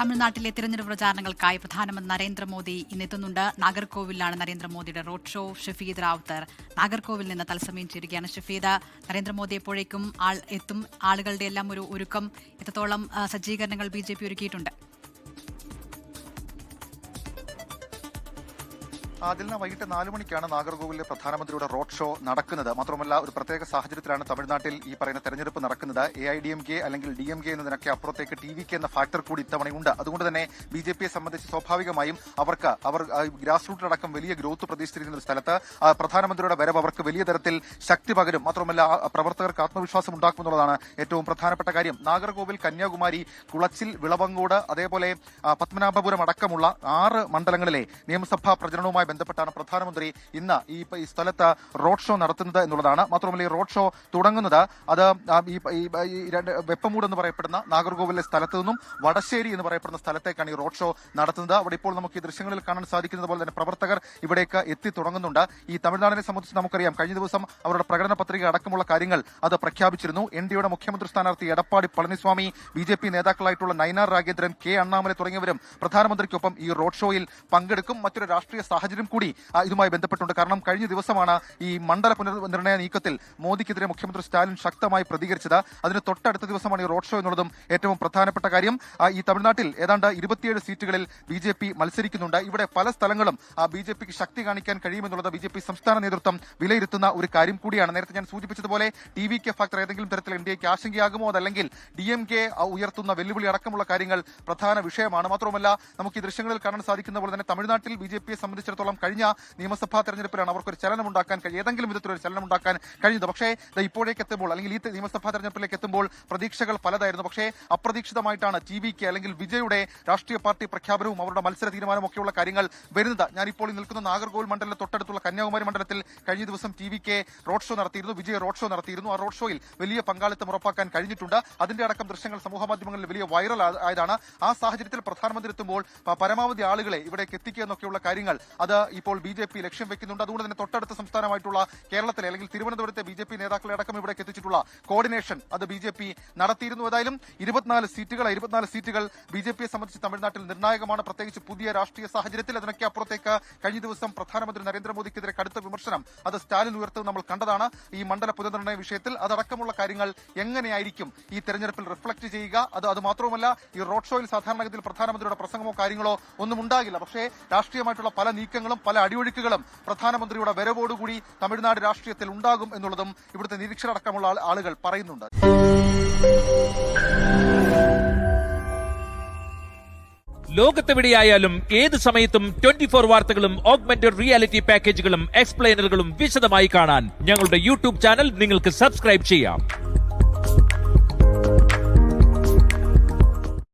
തമിഴ്നാട്ടിലെ തിരഞ്ഞെടുപ്പ് പ്രചാരണങ്ങൾക്കായി പ്രധാനമന്ത്രി നരേന്ദ്രമോദി ഇന്നെത്തുന്നുണ്ട്. നാഗർകോവിലാണ് നരേന്ദ്രമോദിയുടെ റോഡ് ഷോ. ഷഫീദ് റാവുത്തർ നാഗർകോവിൽ നിന്ന് തത്സമയം ചേരുകയാണ്. ഷഫീദ്, നരേന്ദ്രമോദി എപ്പോഴേക്കും എത്തും? ആളുകളുടെ എല്ലാം ഒരു ഒരുക്കം, എത്രത്തോളം സജ്ജീകരണങ്ങൾ BJP ഒരുക്കിയിട്ടുണ്ട്? അതിൽ വൈകിട്ട് 4 മണിക്കാണ് നാഗർകോവിലെ പ്രധാനമന്ത്രിയുടെ റോഡ് ഷോ നടക്കുന്നത്. മാത്രമല്ല, ഒരു പ്രത്യേക സാഹചര്യത്തിലാണ് തമിഴ്നാട്ടിൽ ഈ പറയുന്ന തെരഞ്ഞെടുപ്പ് നടക്കുന്നത്. AIDMK അല്ലെങ്കിൽ DMK എന്നതിനൊക്കെ അപ്പുറത്തേക്ക് TVK എന്ന ഫാക്ടർ കൂടി ഇത്തവണയുണ്ട്. അതുകൊണ്ട് തന്നെ BJPയെ സംബന്ധിച്ച് സ്വാഭാവികമായും അവർ ഗ്രാസ് റൂട്ടിലടക്കം വലിയ ഗ്രോത്ത് പ്രതീക്ഷിച്ചിരിക്കുന്ന ഒരു സ്ഥലത്ത് പ്രധാനമന്ത്രിയുടെ വരവ് അവർക്ക് വലിയ തരത്തിൽ ശക്തി പകരും. മാത്രമല്ല, പ്രവർത്തകർക്ക് ആത്മവിശ്വാസം ഉണ്ടാക്കുമെന്നുള്ളതാണ് ഏറ്റവും പ്രധാനപ്പെട്ട കാര്യം. നാഗർകോവിൽ, കന്യാകുമാരി, കുളച്ചിൽ, വിളവങ്കോട്, അതേപോലെ പത്മനാഭപുരം അടക്കമുള്ള 6 മണ്ഡലങ്ങളിലെ നിയമസഭാ പ്രചരണവുമായി ബന്ധപ്പെട്ടാണ് പ്രധാനമന്ത്രി ഇന്ന് ഈ സ്ഥലത്ത് റോഡ് ഷോ നടത്തുന്നത് എന്നുള്ളതാണ്. മാത്രമല്ല, ഈ റോഡ് ഷോ തുടങ്ങുന്നത് അത് വെപ്പമൂട് എന്ന് പറയപ്പെടുന്ന നാഗർകോവിലെ സ്ഥലത്ത് നിന്നും വടശ്ശേരി എന്ന് പറയപ്പെടുന്ന സ്ഥലത്തേക്കാണ് ഈ റോഡ് ഷോ നടത്തുന്നത്. അവിടെ ഇപ്പോൾ നമുക്ക് ഈ ദൃശ്യങ്ങളിൽ കാണാൻ സാധിക്കുന്നത് പോലെ തന്നെ പ്രവർത്തകർ ഇവിടേക്ക് എത്തി തുടങ്ങുന്നുണ്ട്. ഈ തമിഴ്നാടിനെ സംബന്ധിച്ച് നമുക്കറിയാം, കഴിഞ്ഞ ദിവസം അവരുടെ പ്രകടന പത്രിക അടക്കമുള്ള കാര്യങ്ങൾ അത് പ്രഖ്യാപിച്ചിരുന്നു. NDAയുടെ മുഖ്യമന്ത്രി സ്ഥാനാർത്ഥി എടപ്പാടി പളനിസ്വാമി, BJP നേതാക്കളായിട്ടുള്ള നയനാർ നാഗേന്ദ്രൻ, K അണ്ണാമലൈ തുടങ്ങിയവരും പ്രധാനമന്ത്രിക്കൊപ്പം ഈ റോഡ് ഷോയിൽ പങ്കെടുക്കും. മറ്റൊരു രാഷ്ട്രീയ സാഹചര്യം കൂടി ഇതുമായി ബന്ധപ്പെട്ടുണ്ട്. കാരണം കഴിഞ്ഞ ദിവസമാണ് ഈ മണ്ഡല പുനർനിർണയ നീക്കത്തിൽ മോദിക്കെതിരെ മുഖ്യമന്ത്രി സ്റ്റാലിൻ ശക്തമായി പ്രതികരിച്ചത്. അതിന് തൊട്ടടുത്ത ദിവസമാണ് ഈ റോഡ് ഷോ എന്നുള്ളതും ഏറ്റവും പ്രധാനപ്പെട്ട കാര്യം. ഈ തമിഴ്നാട്ടിൽ ഏതാണ്ട് 27 സീറ്റുകളിൽ BJP മത്സരിക്കുന്നുണ്ട്. ഇവിടെ പല സ്ഥലങ്ങളും BJPക്ക് ശക്തി കാണിക്കാൻ കഴിയുമെന്നുള്ളത് BJP സംസ്ഥാന നേതൃത്വം വിലയിരുത്തുന്ന ഒരു കാര്യം കൂടിയാണ്. നേരത്തെ ഞാൻ സൂചിപ്പിച്ചതുപോലെ TVK ഫാക്ടർ ഏതെങ്കിലും തരത്തിൽ NDAക്ക് ആശങ്കയാകുമോ, അതല്ലെങ്കിൽ DMK ഉയർത്തുന്ന വെല്ലുവിളി അടക്കമുള്ള കാര്യങ്ങൾ പ്രധാന വിഷയമാണ്. മാത്രമല്ല, നമുക്ക് ഈ ദൃശ്യങ്ങളിൽ കാണാൻ സാധിക്കുന്ന പോലെ തന്നെ തമിഴ്നാട്ടിൽ BJPയെ സംബന്ധിച്ചിടത്തോളം കഴിഞ്ഞ നിയമസഭാ തെരഞ്ഞെടുപ്പിലാണ് അവർക്കൊരു ചലനമുണ്ടാക്കാൻ ഏതെങ്കിലും വിധത്തിലൊരു ചലനമുണ്ടാക്കാൻ കഴിഞ്ഞത്. പക്ഷേ ഇപ്പോഴേക്ക് എത്തുമ്പോൾ, അല്ലെങ്കിൽ ഈ നിയമസഭാ തെരഞ്ഞെടുപ്പിലേക്ക് എത്തുമ്പോൾ പ്രതീക്ഷകൾ പലതായിരുന്നു. പക്ഷേ അപ്രതീക്ഷിതമായിട്ടാണ് TVK അല്ലെങ്കിൽ വിജയുടെ രാഷ്ട്രീയ പാർട്ടി പ്രഖ്യാപനവും അവരുടെ മത്സര തീരുമാനവും ഒക്കെയുള്ള കാര്യങ്ങൾ വരുന്നത്. ഞാനിപ്പോൾ നിൽക്കുന്ന നാഗർകോവിൽ മണ്ഡലത്തിൽ തൊട്ടടുത്തുള്ള കന്യാകുമാരി മണ്ഡലത്തിൽ കഴിഞ്ഞ ദിവസം TVK റോഡ് ഷോ നടത്തിയിരുന്നു, വിജയ് റോഡ് ഷോ നടത്തിയിരുന്നു. ആ റോഡ് ഷോയിൽ വലിയ പങ്കാളിത്തം ഉറപ്പാക്കാൻ കഴിഞ്ഞിട്ടുണ്ട്. അതിന്റെ അടക്കം ദൃശ്യങ്ങൾ സമൂഹമാധ്യമങ്ങളിൽ വലിയ വൈറൽ ആയതാണ്. ആ സാഹചര്യത്തിൽ പ്രധാനമന്ത്രി എത്തുമ്പോൾ പരമാവധി ആളുകളെ ഇവിടേക്ക് എത്തിക്കുക എന്നൊക്കെയുള്ള കാര്യങ്ങൾ അത് ഇപ്പോൾ BJP ലക്ഷ്യം വെക്കുന്നുണ്ട്. അതുകൊണ്ട് തന്നെ തൊട്ടടുത്ത സംസ്ഥാനമായിട്ടുള്ള കേരളത്തിലെ അല്ലെങ്കിൽ തിരുവനന്തപുരത്തെ BJP നേതാക്കളെ അടക്കം ഇവിടേക്ക് എത്തിച്ചിട്ടുള്ള കോർഡിനേഷൻ അത് BJP നടത്തിയിരുന്നു. ഏതായാലും 24 സീറ്റുകൾ BJPയെ സംബന്ധിച്ച് തമിഴ്നാട്ടിൽ നിർണായകമാണ്, പ്രത്യേകിച്ച് പുതിയ രാഷ്ട്രീയ സാഹചര്യത്തിൽ. അതിനൊക്കെ അപ്പുറത്തേക്ക് കഴിഞ്ഞ ദിവസം പ്രധാനമന്ത്രി നരേന്ദ്രമോദിക്കെതിരെ കടുത്ത വിമർശനം അത് സ്റ്റാലിൻ ഉയർത്തുന്നത് നമ്മൾ കണ്ടതാണ്. ഈ മണ്ഡല പുനർനിർണയ വിഷയത്തിൽ അതടക്കമുള്ള കാര്യങ്ങൾ എങ്ങനെയായിരിക്കും ഈ തെരഞ്ഞെടുപ്പിൽ റിഫ്ലക്ട് ചെയ്യുക? അത് മാത്രവുമല്ല, ഈ റോഡ് ഷോയിൽ സാധാരണഗതിയിൽ പ്രധാനമന്ത്രിയുടെ പ്രസംഗമോ കാര്യങ്ങളോ ഒന്നും ഉണ്ടാകില്ല. പക്ഷേ രാഷ്ട്രീയമായിട്ടുള്ള പല നീക്കങ്ങളും പല അടിയൊഴുക്കുകളും പ്രധാനമന്ത്രിയുടെ വരവോടുകൂടി തമിഴ്നാട് രാഷ്ട്രീയത്തിൽ ഉണ്ടാകും എന്നുള്ളതും ഇവിടുത്തെ നിരീക്ഷകരടക്കമുള്ള ആളുകൾ പറയുന്നുണ്ട്. ലോകത്തെവിടെയായാലും ഏത് സമയത്തും 24 വാർത്തകളും ഓഗ്മെന്റഡ് റിയാലിറ്റി പാക്കേജുകളും എക്സ്പ്ലെയിനറുകളും വിശദമായി കാണാൻ ഞങ്ങളുടെ YouTube ചാനൽ നിങ്ങൾക്ക് സബ്സ്ക്രൈബ് ചെയ്യാം.